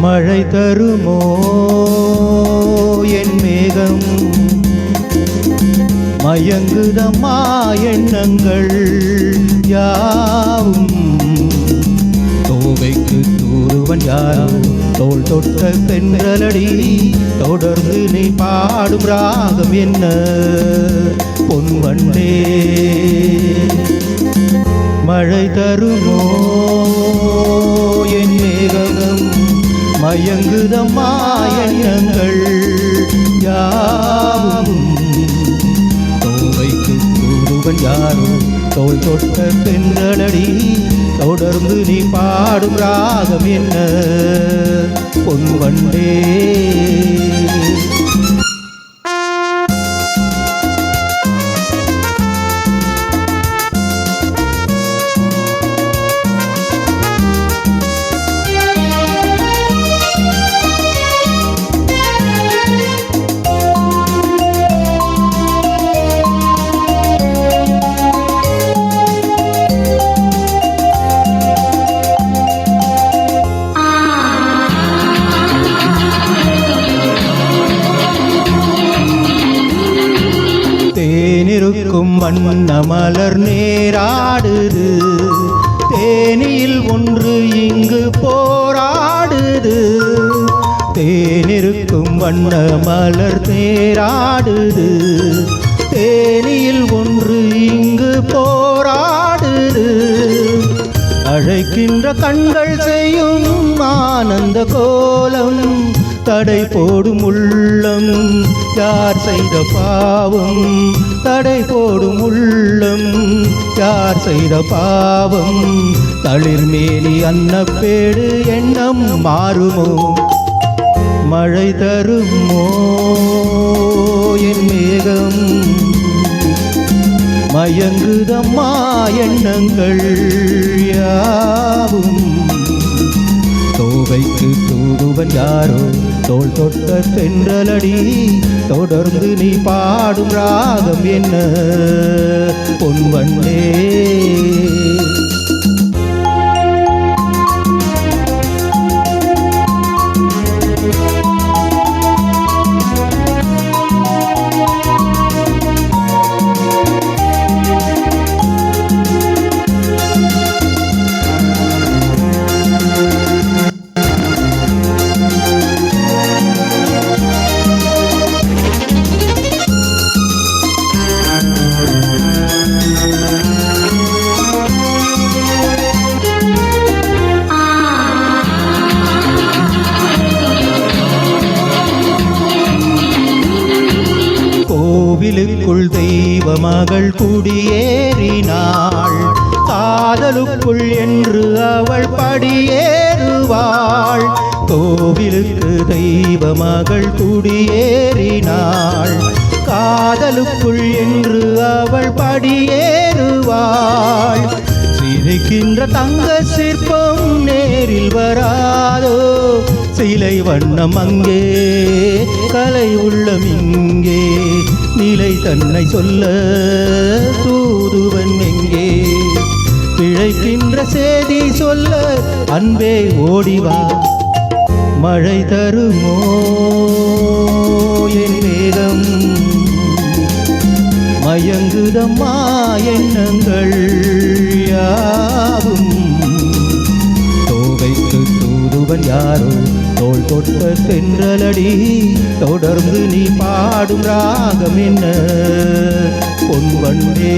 மழை தருமோ என் மேகம், மயங்குதம்மா எண்ணங்கள் யாவும். தோகைக்கு தூருவன் யாரோ தோள் தொட்ட தென்றலடி, தொடர்ந்து நீ பாடும் ராகம் என்ன பொன்வண்டே. மழை தருமோ என் மேகம், மயங்குதம்மா எண்ணங்கள் யாவும். தோகைக்கு தூருவன் யாரோ தோள் தொட்ட தென்றலடி, தொடர்ந்து நீ பாடும் ராகம் என்ன பொன்வண்டே. தேனிருக்கும் வண்ண மலர் நேராடுது, தேனியில் ஒன்று இங்கு போராடுது. தேனிருக்கும் வண்ண மலர் நேராடுது, தேனியில் ஒன்று இங்கு போராடுது. அழைக்கின்ற கண்கள் செய்யும் ஆனந்த கோலம், தடை போடும் உள்ளம் யார் செய்த பாவம். தடை போடும் உள்ளம் யார் செய்த பாவம். தளிர்மேனி அன்னப்பேடு எண்ணம் மாறுமோ. மழை தருமோ என் மேகம், மயங்குதம்மா எண்ணங்கள் யாவும். தோகைக்கு தூதுவன் யாரோ தோள் தொட்ட தென்றலடி, தொடர்ந்து நீ பாடும் ராகம் என்ன பொன்வண்டே. கோவிலுக்குள் தெய்வ மகள் குடியேறினாள், காதலுக்குள் என்று அவள் படியேறுவாள். கோவிலுக்கு தெய்வ மகள் குடியேறினாள், காதலுக்குள் என்று அவள் படியேறுவாள். சிரிக்கின்ற தங்க சிற்பம் நேரில் வராதோ, சிலை வண்ணம் அங்கே கலை உள்ளம் இங்கே. நிலை தன்னை சொல்ல தூதுவன் எங்கே, பிழைக்கின்ற செய்தி சொல்ல அன்பே ஓடிவா. மழை தருமோ என் மேகம், மயங்குதம்மா எண்ணங்கள் யாவும். தோகைக்கு தூதுவன் யாரோ தோள் தொட்ட தென்றலடி, தொடர்ந்து நீ பாடும் ராகம் என்ன பொன்வண்டே.